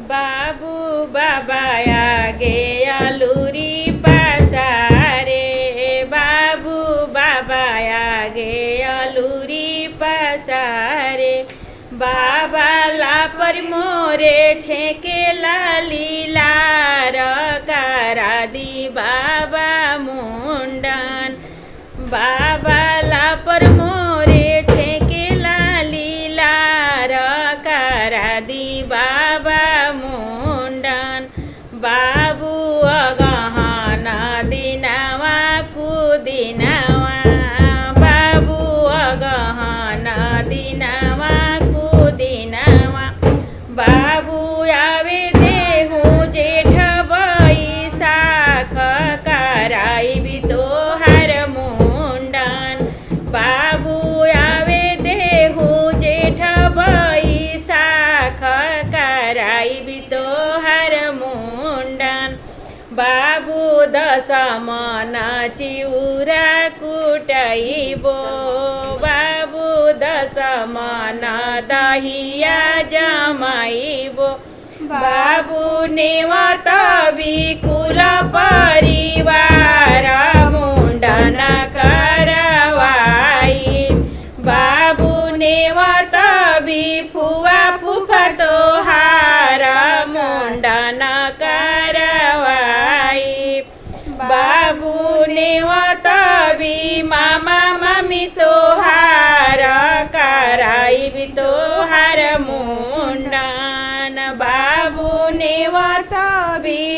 बाबू बाबा आगे अलूरी पसारे, बाबू बाबा आगे अलूरी पसारे। बाबा लापर मोरे छेके लीला करा दी बाबा मुंडन। बाबा लापर मोरे छेके लीला करा दी बाबा मुंडन। बाबू अगहना दिनवा कुदिनवा, बाबू अगहना दिनवा कुदिनवा। बाबू आवे देहु जेठ बैसाख कराइबी तोहार मुंडन। बाबू आवे देहु जेठ बैसाख कराइबी तोहार मुंडन। बाबू दशमन चिउरा कुटाइबो, बाबू दशमन दहिया जमाइबो। बाबू नेवत विकुल परिवार मुंडन करवाई। बाबू नेवत फुआ फुफा तोहार मुंडन करवाई। बाबू नेवत मामा मम्मी तोहार कराइबी तोहार मुंडन। बाबू नेवत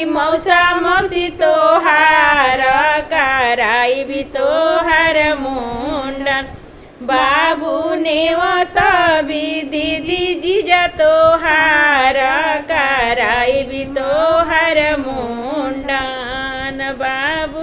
मौसा मौसी तोहार कराइबी तोहार मुंडन। बाबू नेवत दीदी जीजा तोहार कराइबी तोहार मुंडन। बाबू